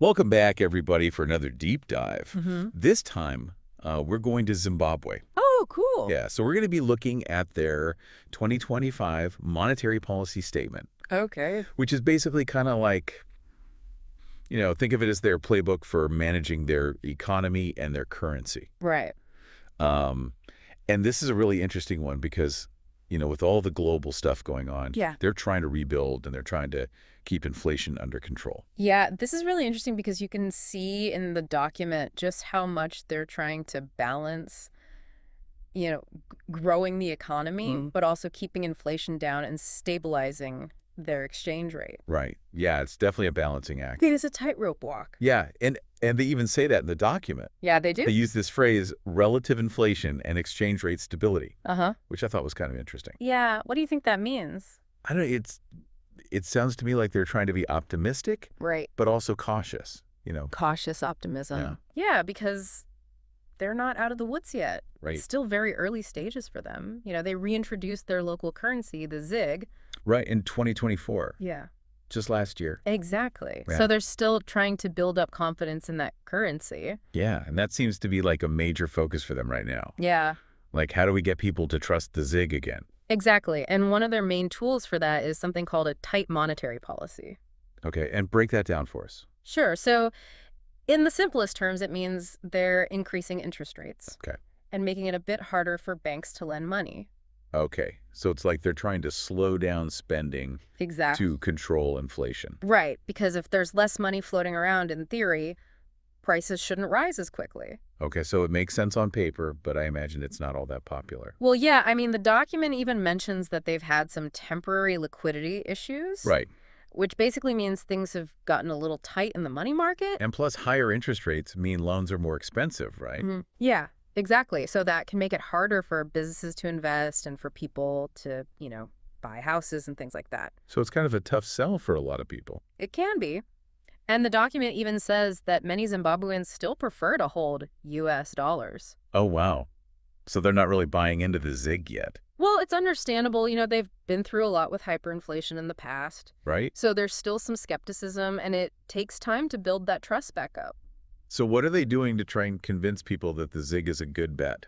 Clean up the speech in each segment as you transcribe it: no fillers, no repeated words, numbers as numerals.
Welcome back, everybody, for another deep dive. Hmm. This time, we're going to Zimbabwe. Oh, cool. Yeah, so we're going to be looking at their 2025 monetary policy statement, Okay. which is basically kind of like, think of it as their playbook for managing their economy and their currency. Right. Um, and this is a really interesting one because, with all the global stuff going on, Yeah. they're trying to rebuild and they're trying to keep inflation under control. Yeah, this is really interesting because you can see in the document just how much they're trying to balance, growing the economy, Mhm. but also keeping inflation down and stabilizing their exchange rate. Right. Yeah, it's definitely a balancing act. It is a tightrope walk. Yeah, and they even say that in the document. Yeah, they do. They use this phrase, relative inflation and exchange rate stability, Uh-huh. which I thought was kind of interesting. Yeah, what do you think that means? I don't know, it sounds to me like they're trying to be optimistic, Right. but also cautious. Cautious optimism. Yeah, because they're not out of the woods yet. Right. It's still very early stages for them. They reintroduced their local currency, the ZiG. Right, in 2024, Yeah. just last year. Exactly. Yeah. So they're still trying to build up confidence in that currency. Yeah, and that seems to be like a major focus for them right now. Yeah, Like, how do we get people to trust the ZiG again? exactly. And one of their main tools for that is something called a tight monetary policy. Okay, and break that down for us. Sure. So in the simplest terms, it means they're increasing interest rates. Okay. And making it a bit harder for banks to lend money. Okay, so it's like they're trying to slow down spending Exactly. to control inflation. Right. Because if there's less money floating around, in theory, prices shouldn't rise as quickly. Okay, so it makes sense on paper, but I imagine it's not all that popular. Well, yeah, I mean, the document even mentions that they've had some temporary liquidity issues. Right. Which basically means things have gotten a little tight in the money market. And plus, higher interest rates mean loans are more expensive, right? Yeah, exactly. So that can make it harder for businesses to invest and for people to, buy houses and things like that. So it's kind of a tough sell for a lot of people. It can be. And the document even says that many Zimbabweans still prefer to hold U.S. dollars. Oh, wow. So they're not really buying into the ZiG yet, Well, it's understandable. They've been through a lot with hyperinflation in the past. right? So there's still some skepticism, and it takes time to build that trust back up. So what are they doing to try and convince people that the ZiG is a good bet?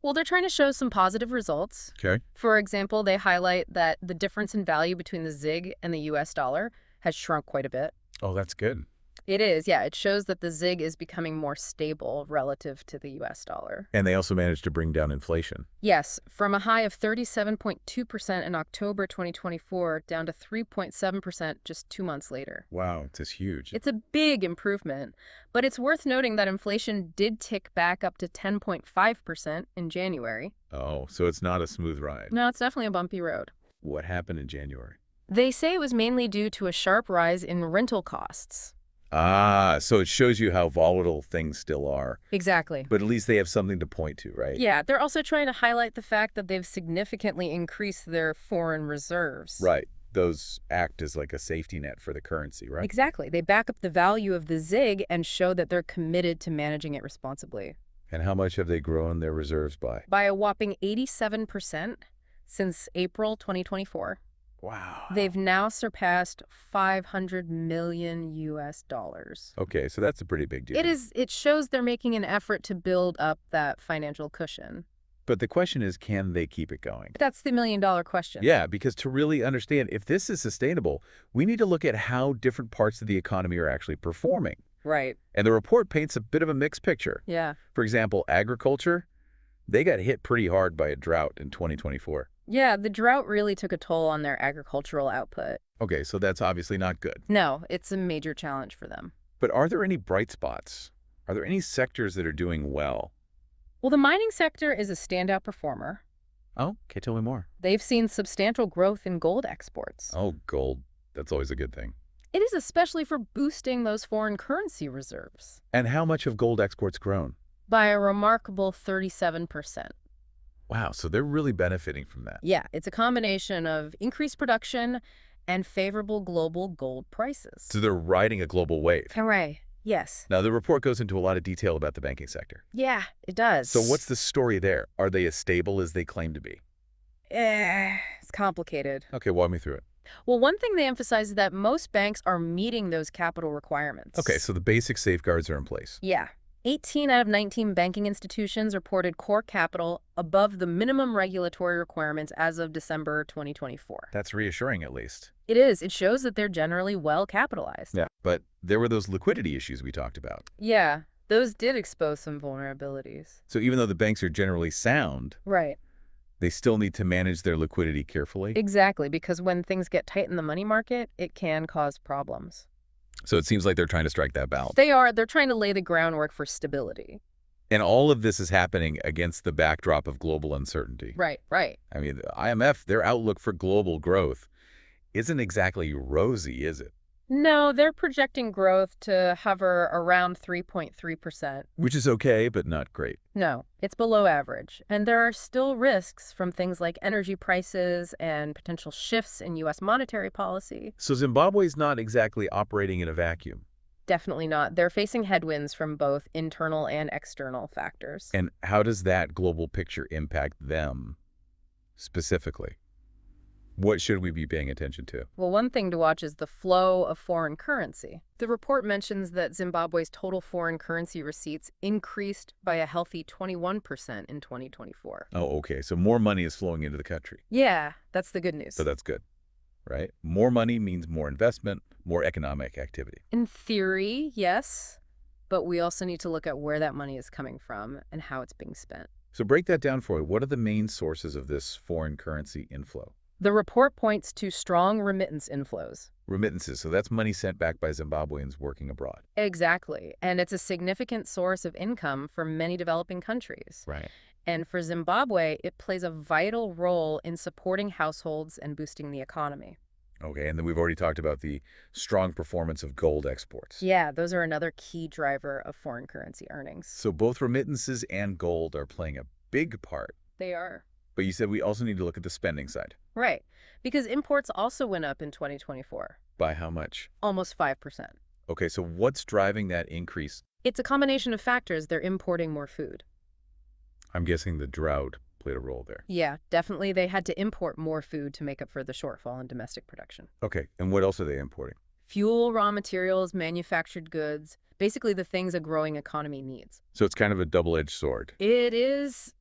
Well, they're trying to show some positive results. Okay. For example, they highlight that the difference in value between the ZiG and the U.S. dollar has shrunk quite a bit. Oh, that's good. It is, yeah. It shows that the ZiG is becoming more stable relative to the U.S. dollar. And they also managed to bring down inflation. Yes, from a high of 37.2% in October 2024 down to 3.7% just 2 months later. Wow, it's huge. It's a big improvement, but it's worth noting that inflation did tick back up to 10.5% in January. Oh, so it's not a smooth ride. No, it's definitely a bumpy road. What happened in January? They say it was mainly due to a sharp rise in rental costs. Ah, so it shows you how volatile things still are. Exactly. But at least they have something to point to, right? Yeah, they're also trying to highlight the fact that they've significantly increased their foreign reserves. Right. Those act as like a safety net for the currency, right? Exactly. They back up the value of the ZiG and show that they're committed to managing it responsibly. And how much have they grown their reserves by? By a whopping 87% since April 2024. Wow. They've now surpassed 500 million U.S. dollars. Okay, so that's a pretty big deal. It shows they're making an effort to build up that financial cushion. But the question is, can they keep it going? That's the million-dollar question. Yeah, because to really understand if this is sustainable, we need to look at how different parts of the economy are actually performing. Right. And the report paints a bit of a mixed picture. Yeah. For example, agriculture, they got hit pretty hard by a drought in 2024. Yeah, the drought really took a toll on their agricultural output. Okay, so that's obviously not good. No, it's a major challenge for them. But are there any bright spots? Are there any sectors that are doing well? Well, the mining sector is a standout performer. Oh, okay, tell me more. They've seen substantial growth in gold exports. Oh, gold. That's always a good thing. It is especially for boosting those foreign currency reserves. And how much have gold exports grown? By a remarkable 37%. Wow, so they're really benefiting from that. Yeah, it's a combination of increased production and favorable global gold prices. So they're riding a global wave. Hooray. Yes. Now, the report goes into a lot of detail about the banking sector. Yeah, it does. So what's the story there? Are they as stable as they claim to be? It's complicated. Okay, walk me through it. Well, one thing they emphasize is that most banks are meeting those capital Okay, requirements. so the basic safeguards are in place. Yeah. 18 out of 19 banking institutions reported core capital above the minimum regulatory requirements as of December 2024. That's reassuring at least. It is. It shows that they're generally well capitalized. Yeah. But there were those liquidity issues we talked about. Yeah, those did expose some vulnerabilities. So even though the banks are generally sound, Right. they still need to manage their liquidity carefully. Exactly, because when things get tight in the money market, it can cause problems. So it seems like they're trying to strike that balance. They're trying to lay the groundwork for stability. And all of this is happening against the backdrop of global uncertainty. Right, right. I mean, the IMF, their outlook for global growth isn't exactly rosy, is it? No, they're projecting growth to hover around 3.3%. Which is okay, but not great. No, it's below average. And there are still risks from things like energy prices and potential shifts in U.S. monetary policy. So Zimbabwe's not exactly operating in a vacuum. Definitely not. They're facing headwinds from both internal and external factors. And how does that global picture impact them specifically? What should we be paying attention to? Well, one thing to watch is the flow of foreign currency. The report mentions that Zimbabwe's total foreign currency receipts increased by a healthy 21% in 2024. Oh, okay. So more money is flowing into the country. Yeah, that's the good news. So that's good, right? More money means more investment, more economic activity. In theory, yes, but we also need to look at where that money is coming from and how it's being spent. So break that down for me. What are the main sources of this foreign currency inflow? The report points to strong remittance inflows. Remittances. So that's money sent back by Zimbabweans working abroad. Exactly, and it's a significant source of income for many developing countries. Right. And for Zimbabwe, it plays a vital role in supporting households and boosting the economy. Okay, and then we've already talked about the strong performance of gold exports. Yeah, those are another key driver of foreign currency earnings. So both remittances and gold are playing a big part. They are. But you said we also need to look at the spending side. Right, because imports also went up in 2024, By how much? almost 5%. Okay, so what's driving that increase? It's a combination of factors. They're importing more food. I'm guessing the drought played a role there. Yeah, definitely. They had to import more food to make up for the shortfall in domestic production. Okay, and what else are they importing? Fuel, raw materials, manufactured goods, basically the things a growing economy needs. So it's kind of a double-edged sword. It is.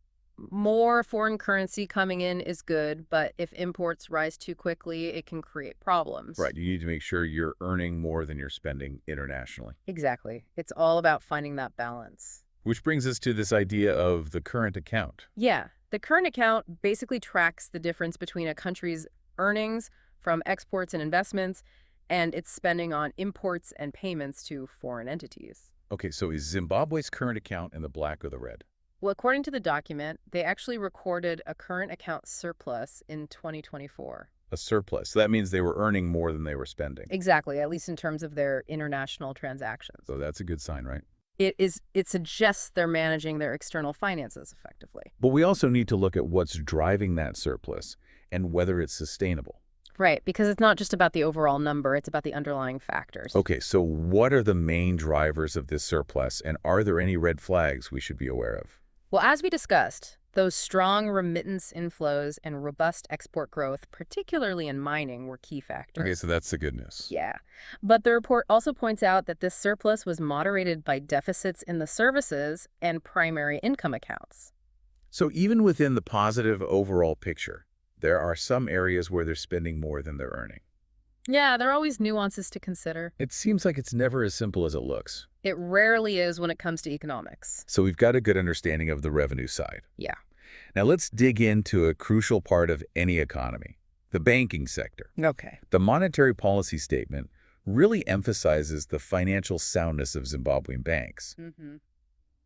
More foreign currency coming in is good, but if imports rise too quickly, it can create problems. Right, you need to make sure you're earning more than you're spending internationally. Exactly. It's all about finding that balance. Which brings us to this idea of the current account. Yeah, the current account basically tracks the difference between a country's earnings from exports and investments and its spending on imports and payments to foreign entities. Okay, so is Zimbabwe's current account in the black or the red? Well, according to the document, they actually recorded a current account surplus in 2024. A surplus. So that means they were earning more than they were spending. Exactly, at least in terms of their international transactions. So that's a good sign, right? It suggests they're managing their external finances effectively. But we also need to look at what's driving that surplus and whether it's sustainable. Right, because it's not just about the overall number, it's about the underlying factors. Okay, so what are the main drivers of this surplus, and are there any red flags we should be aware of? Well, as we discussed, those strong remittance inflows and robust export growth, particularly in mining, were key factors. Okay, so that's the good news. Yeah. But the report also points out that this surplus was moderated by deficits in the services and primary income accounts. So even within the positive overall picture, there are some areas where they're spending more than they're earning. Yeah, there are always nuances to consider. It seems like it's never as simple as it looks. It rarely is when it comes to economics. So we've got a good understanding of the revenue side. Yeah. Now let's dig into a crucial part of any economy, the banking sector. Okay. The monetary policy statement really emphasizes the financial soundness of Zimbabwean banks. Mm-hmm.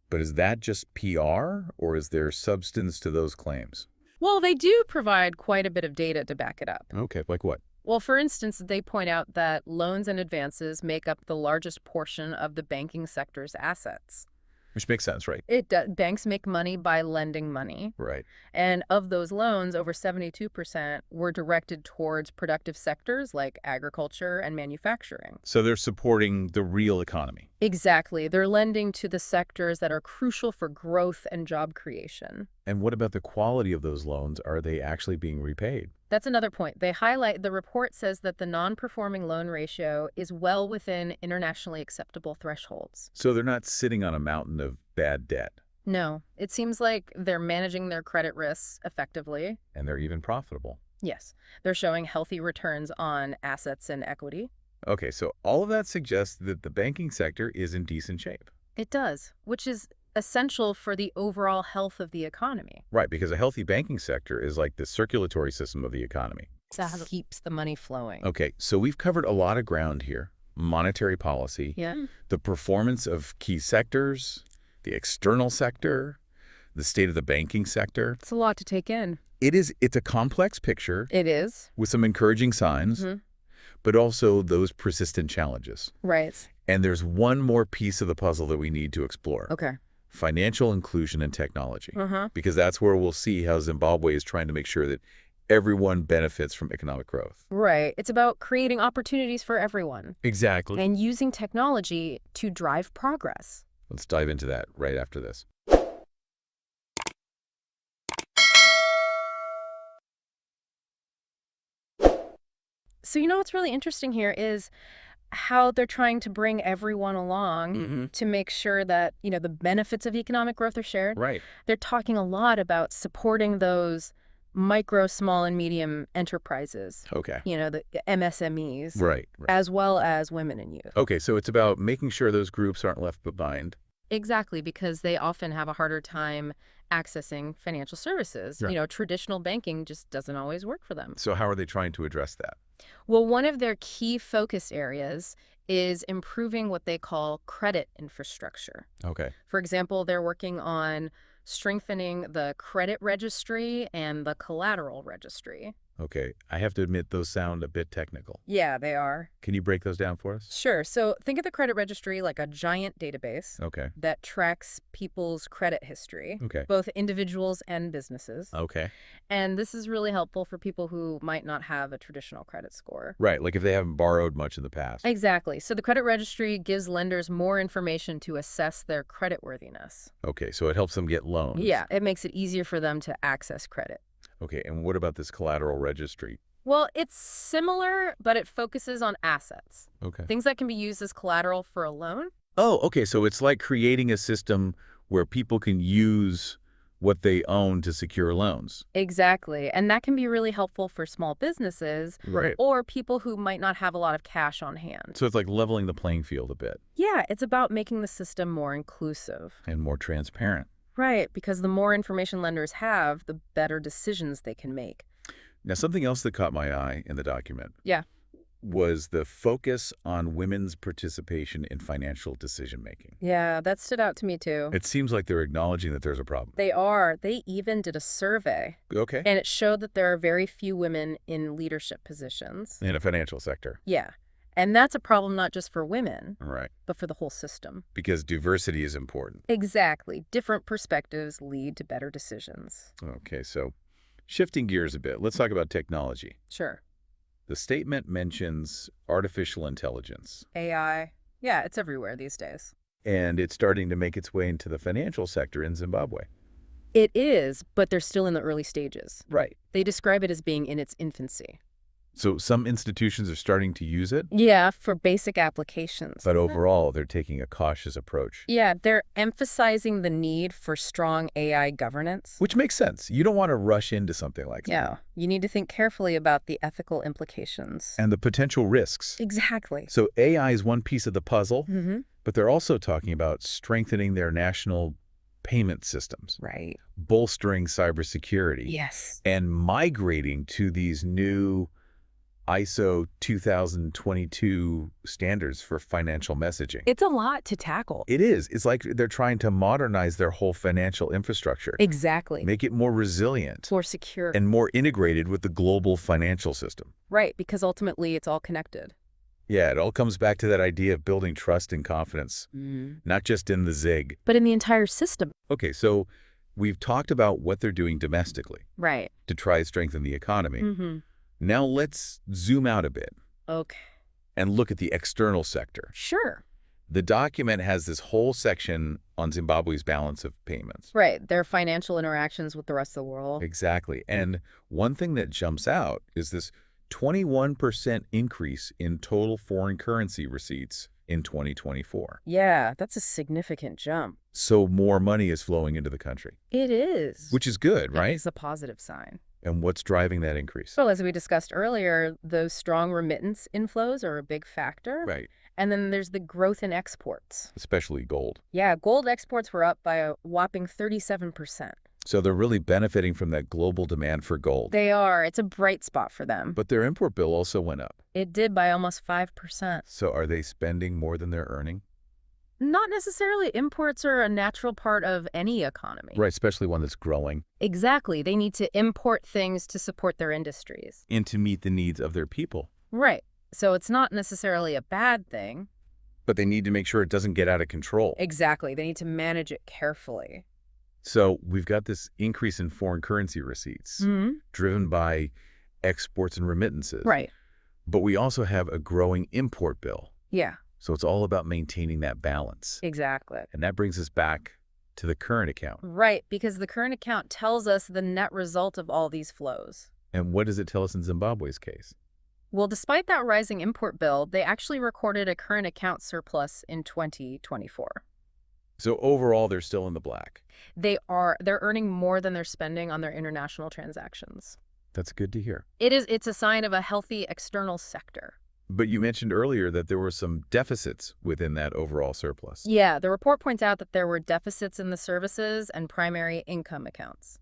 But is that just PR, or is there substance to those claims? Well, they do provide quite a bit of data to back it up. Okay, like what? Well, for instance, they point out that loans and advances make up the largest portion of the banking sector's assets. Which makes sense, right? Banks make money by lending money. Right. And of those loans, over 72% were directed towards productive sectors like agriculture and manufacturing. So they're supporting the real economy. Exactly. They're lending to the sectors that are crucial for growth and job creation. And what about the quality of those loans? Are they actually being repaid? That's another point. They highlight the report says that the non-performing loan ratio is well within internationally acceptable thresholds. So they're not sitting on a mountain of bad debt, No, it seems like they're managing their credit risks effectively. and they're even profitable. Yes, they're showing healthy returns on assets and equity. Okay, so all of that suggests that the banking sector is in decent shape. It does, which is essential for the overall health of the economy. Right, because a healthy banking sector is like the circulatory system of the economy. That keeps the money flowing. Okay, so we've covered a lot of ground here. Monetary policy, Yeah. the performance of key sectors, the external sector, the state of the banking sector. It's a lot to take in. It's a complex picture It is. with some encouraging signs, but also those persistent challenges. Right. And there's one more piece of the puzzle that we need to explore. Okay. Financial inclusion and technology. Uh-huh. Because that's where we'll see how Zimbabwe is trying to make sure that everyone benefits from economic growth. Right. It's about creating opportunities for everyone Exactly. and using technology to drive progress. Let's dive into that right after this. So you know what's really interesting here is how they're trying to bring everyone along to make sure that, the benefits of economic growth are shared. Right. They're talking a lot about supporting those micro, small, and medium enterprises, Okay. the MSMEs, Right. as well as women and youth. Okay, so it's about making sure those groups aren't left behind. Exactly, because they often have a harder time accessing financial services. Right. Traditional banking just doesn't always work for them. So how are they trying to address that? Well, one of their key focus areas is improving what they call credit infrastructure. Okay. For example, they're working on strengthening the credit registry and the collateral registry. Okay. I have to admit those sound a bit technical. Yeah, they are. Can you break those down for us? Sure. So think of the credit registry like a giant database Okay. that tracks people's credit history, Okay. both individuals and businesses. Okay. And this is really helpful for people who might not have a traditional credit score. Right, like if they haven't borrowed much in the past. Exactly. So the credit registry gives lenders more information to assess their creditworthiness. Okay, so it helps them get loans. Yeah, it makes it easier for them to access credit. Okay, and what about this collateral registry? Well, it's similar, but it focuses on assets. Okay. Things that can be used as collateral for a loan. Oh, okay, so it's like creating a system where people can use what they own to secure loans. Exactly. And that can be really helpful for small businesses Right. or people who might not have a lot of cash on hand. So it's like leveling the playing field a bit Yeah, it's about making the system more inclusive. and more transparent. Right, because the more information lenders have, the better decisions they can make. Now, something else that caught my eye in the document Yeah. was the focus on women's participation in financial decision-making. Yeah, that stood out to me too. It seems like they're acknowledging that there's a problem. They are. They even did a survey, Okay. and it showed that there are very few women in leadership positions. In a financial sector. Yeah. And that's a problem not just for women, Right. but for the whole system. Because diversity is important. Exactly. Different perspectives lead to better decisions. Okay, so shifting gears a bit, let's talk about technology. Sure. The statement mentions artificial intelligence, AI. Yeah, it's everywhere these days. and it's starting to make its way into the financial sector in Zimbabwe. It is, but they're still in the early stages. Right. They describe it as being in its infancy. So some institutions are starting to use it, Yeah, for basic applications. but overall, they're taking a cautious approach. Yeah, they're emphasizing the need for strong AI governance. Which makes sense. You don't want to rush into something like that. Yeah, you need to think carefully about the ethical implications. And the potential risks. Exactly. So AI is one piece of the puzzle, Mm-hmm. but they're also talking about strengthening their national payment systems, Right. bolstering cybersecurity, Yes. and migrating to these new ISO 2022 standards for financial messaging. It's a lot to tackle. It is. It's like they're trying to modernize their whole financial infrastructure, Exactly. make it more resilient More secure. and more integrated with the global financial system. Right, because ultimately it's all connected. Yeah, it all comes back to that idea of building trust and confidence, not just in the ZIG. But in the entire system. Okay, so we've talked about what they're doing domestically Right. to try to strengthen the economy. Mm-hmm. Now let's zoom out a bit Okay. and look at the external sector. Sure. The document has this whole section on Zimbabwe's balance of payments. Right, their financial interactions with the rest of the world. Exactly. And one thing that jumps out is this 21% increase in total foreign currency receipts in 2024. Yeah, that's a significant jump. So more money is flowing into the country, It is. which is good, right? It's a positive sign. And what's driving that increase? Well, as we discussed earlier, those strong remittance inflows are a big factor. Right, And then there's the growth in exports. especially gold. Yeah, gold exports were up by a whopping 37%. So they're really benefiting from that global demand for gold. They are. It's a bright spot for them. But their import bill also went up. It did by almost 5%. So are they spending more than they're earning? Not necessarily. Imports are a natural part of any economy. Right, especially one that's growing. Exactly. They need to import things to support their industries. And to meet the needs of their people. Right. So it's not necessarily a bad thing. But they need to make sure it doesn't get out of control. Exactly. They need to manage it carefully. So we've got this increase in foreign currency receipts driven by exports and remittances. Right. But we also have a growing import bill. Yeah, So it's all about maintaining that balance. exactly. And that brings us back to the current account. Right, because the current account tells us the net result of all these flows. And what does it tell us in Zimbabwe's case? Well, despite that rising import bill, they actually recorded a current account surplus in 2024. So overall, they're still in the black. They're earning more than they're spending on their international transactions. That's good to hear. It's a sign of a healthy external sector. But you mentioned earlier that there were some deficits within that overall surplus. Yeah, the report points out that there were deficits in the services and primary income accounts.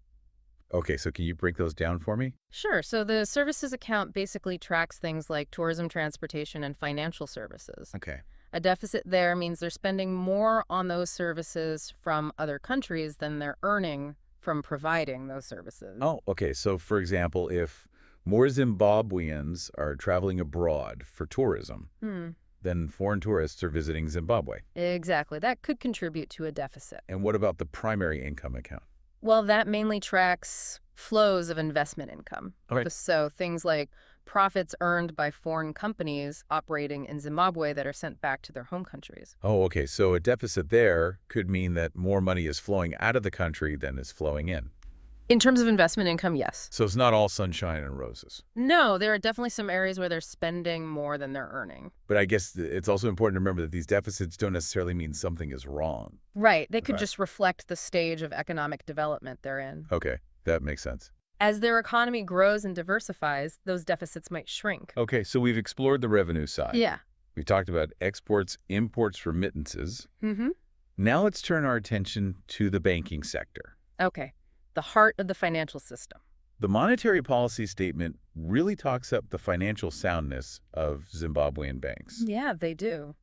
Okay, so can you break those down for me? Sure, so the services account basically tracks things like tourism, transportation, and financial services. Okay. A deficit there means they're spending more on those services from other countries than they're earning from providing those services. Oh, okay. So, for example, if more Zimbabweans are traveling abroad for tourism, then foreign tourists are visiting Zimbabwe. Exactly. That could contribute to a deficit. And what about the primary income account? Well, that mainly tracks flows of investment income. Okay. So things like profits earned by foreign companies operating in Zimbabwe that are sent back to their home countries. Oh, okay. So a deficit there could mean that more money is flowing out of the country than is flowing in. In terms of investment income, yes. So it's not all sunshine and roses. No, there are definitely some areas where they're spending more than they're earning. But I guess it's also important to remember that these deficits don't necessarily mean something is wrong. Right. They could Right. just reflect the stage of economic development they're in. Okay, that makes sense. As their economy grows and diversifies, those deficits might shrink. Okay, so we've explored the revenue side. Yeah. We've talked about exports, imports, remittances. Mm-hmm. Now let's turn our attention to the banking sector. Okay. The heart of the financial system. The monetary policy statement really talks up the financial soundness of Zimbabwean banks. Yeah, they do.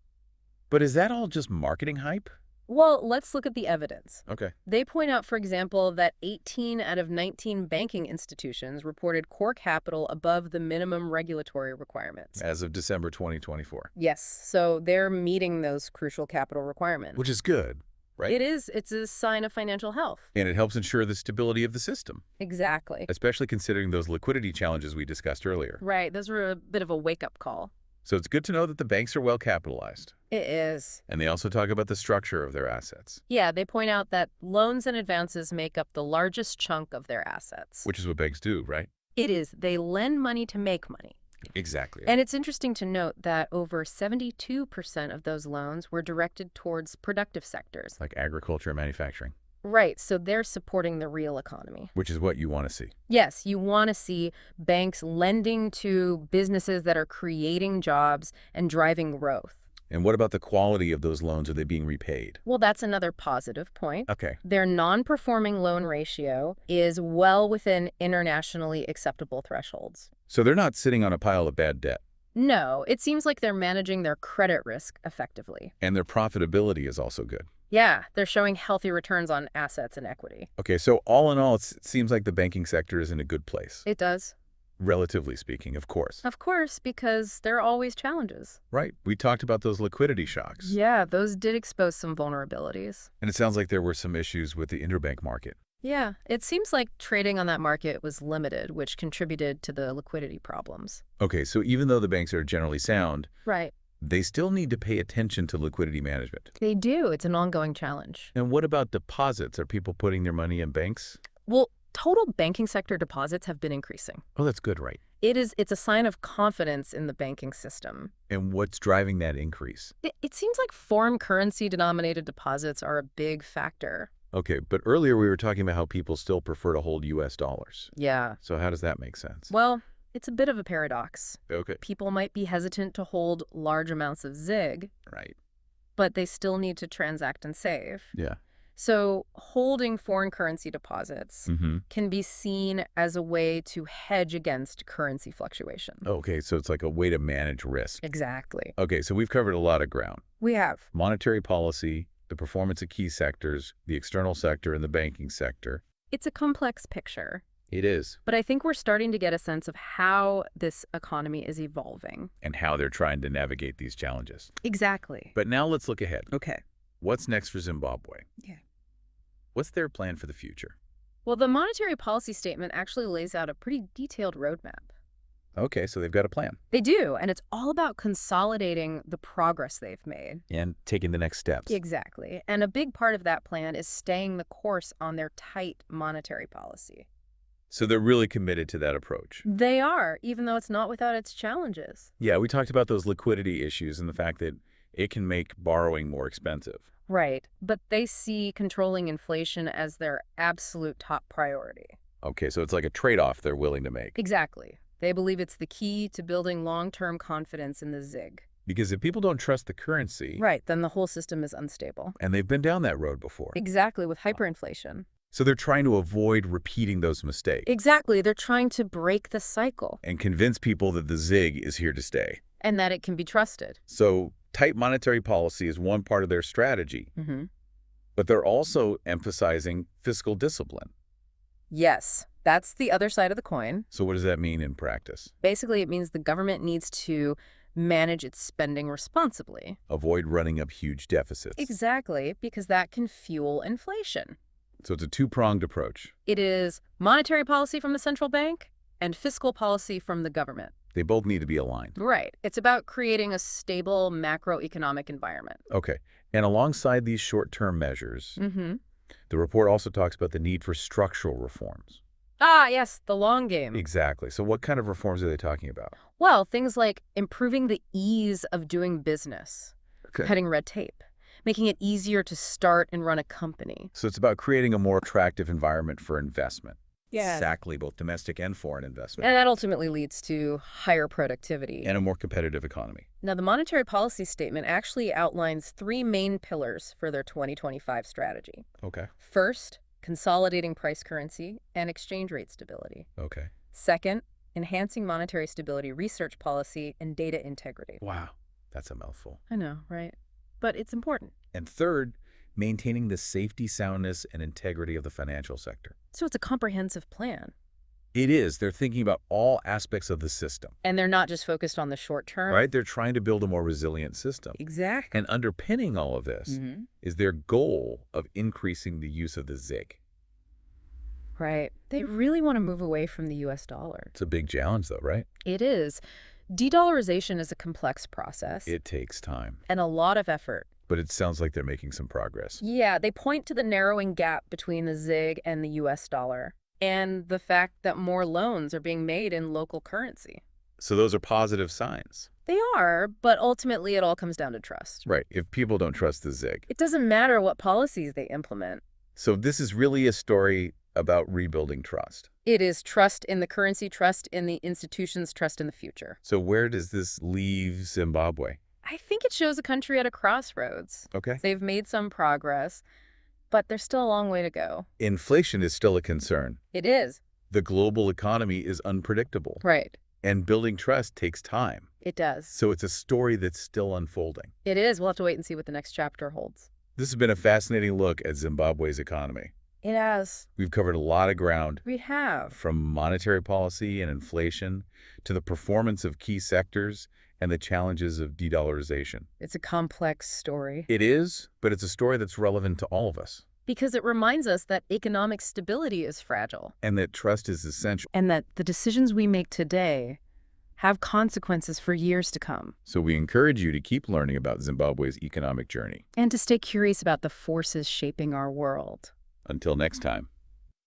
But is that all just marketing hype? Well, let's look at the evidence. Okay. They point out, for example, that 18 out of 19 banking institutions reported core capital above the minimum regulatory requirements. As of December 2024. Yes, so they're meeting those crucial capital requirements. Which is good, right? It is. It's a sign of financial health. And it helps ensure the stability of the system, Exactly. especially considering those liquidity challenges we discussed earlier. Right. Those were a bit of a wake-up call. So it's good to know that the banks are well capitalized. It is. And they also talk about the structure of their assets. Yeah, they point out that loans and advances make up the largest chunk of their assets. Which is what banks do, right? It is. They lend money to make money. Exactly. And it's interesting to note that over 72% of those loans were directed towards productive sectors. Like agriculture and manufacturing, Right, so they're supporting the real economy. which is what you want to see. Yes, you want to see banks lending to businesses that are creating jobs and driving growth. And what about the quality of those loans? Are they being repaid? Well, that's another positive point. Okay. Their non-performing loan ratio is well within internationally acceptable thresholds. So they're not sitting on a pile of bad debt. No, it seems like they're managing their credit risk effectively. And their profitability is also good. Yeah, they're showing healthy returns on assets and equity. Okay, so all in all, it seems like the banking sector is in a good place. It does. Relatively speaking, of course. Of course, because there are always challenges. Right. We talked about those liquidity shocks. Yeah, those did expose some vulnerabilities. And it sounds like there were some issues with the interbank market. Yeah, it seems like trading on that market was limited, which contributed to the liquidity problems. Okay, so even though the banks are generally sound, Right. They still need to pay attention to liquidity management. They do. It's an ongoing challenge. And what about deposits? Are people putting their money in banks? Well, total banking sector deposits have been increasing. Oh, that's good, right? It's a sign of confidence in the banking system. And what's driving that increase? It seems like foreign currency denominated deposits are a big factor. Okay, but earlier we were talking about how people still prefer to hold U.S. dollars. Yeah. So how does that make sense? Well, it's a bit of a paradox. Okay. People might be hesitant to hold large amounts of ZIG, Right. but they still need to transact and save. Yeah. So holding foreign currency deposits Mm-hmm. can be seen as a way to hedge against currency fluctuation. Okay, so it's like a way to manage risk. Exactly. Okay, so we've covered a lot of ground. We have. Monetary policy, the performance of key sectors, the external sector, and the banking sector. It's a complex picture, It is. but I think we're starting to get a sense of how this economy is evolving. And how they're trying to navigate these challenges. Exactly. But now let's look ahead. Okay. What's next for Zimbabwe? Yeah. What's their plan for the future? Well, the monetary policy statement actually lays out a pretty detailed roadmap. Okay, so they've got a plan. They do, and it's all about consolidating the progress they've made. And taking the next steps. Exactly. And a big part of that plan is staying the course on their tight monetary policy. So they're really committed to that approach. They are, even though it's not without its challenges. Yeah, we talked about those liquidity issues and the fact that it can make borrowing more expensive. Right. But they see controlling inflation as their absolute top priority. Okay, so it's like a trade-off they're willing to make. Exactly. They believe it's the key to building long-term confidence in the ZIG. Because if people don't trust the currency, Right, then the whole system is unstable. and they've been down that road before, Exactly, with hyperinflation. so they're trying to avoid repeating those mistakes Exactly, they're trying to break the cycle and convince people that the ZIG is here to stay. and that it can be trusted. So tight monetary policy is one part of their strategy, but they're also emphasizing fiscal discipline. Yes, that's the other side of the coin. So what does that mean in practice? Basically, it means the government needs to manage its spending responsibly. Avoid running up huge deficits. Exactly, because that can fuel inflation. So it's a two-pronged approach. It is monetary policy from the central bank and fiscal policy from the government. They both need to be aligned. Right. It's about creating a stable macroeconomic environment. Okay. And alongside these short-term measures, the report also talks about the need for structural reforms. Ah, yes, the long game. Exactly. So what kind of reforms are they talking about? Well, things like improving the ease of doing business, cutting red tape, making it easier to start and run a company. So it's about creating a more attractive environment for investment. Yeah. Exactly, both domestic and foreign investment. And that ultimately leads to higher productivity. And a more competitive economy. Now, the monetary policy statement actually outlines 3 main pillars for their 2025 strategy. Okay. First, consolidating price currency and exchange rate stability. Okay. Second, enhancing monetary stability research policy and data integrity. Wow. That's a mouthful. I know, right? But it's important. And third, maintaining the safety, soundness, and integrity of the financial sector. So it's a comprehensive plan. It is. They're thinking about all aspects of the system. And they're not just focused on the short term. Right? They're trying to build a more resilient system. Exactly. And underpinning all of this is their goal of increasing the use of the ZIG. Right. They really want to move away from the US dollar. It's a big challenge, though, right? It is. De-dollarization is a complex process. It takes time. And a lot of effort. But it sounds like they're making some progress. Yeah, they point to the narrowing gap between the ZIG and the US dollar, and the fact that more loans are being made in local currency. So those are positive signs. They are, but ultimately it all comes down to trust. Right. If people don't trust the ZIG. It doesn't matter what policies they implement. So this is really a story about rebuilding trust. It is trust in the currency, trust in the institutions, trust in the future. So where does this leave Zimbabwe? I think it shows a country at a crossroads. Okay. They've made some progress, but there's still a long way to go. Inflation is still a concern. It is. The global economy is unpredictable. Right. And building trust takes time. It does. So it's a story that's still unfolding. It is. We'll have to wait and see what the next chapter holds. This has been a fascinating look at Zimbabwe's economy. It has. We've covered a lot of ground, We have. from monetary policy and inflation to the performance of key sectors and the challenges of de-dollarization. It's a complex story. It is, but it's a story that's relevant to all of us. Because it reminds us that economic stability is fragile. And that trust is essential. And that the decisions we make today have consequences for years to come. So we encourage you to keep learning about Zimbabwe's economic journey. And to stay curious about the forces shaping our world. Until next time.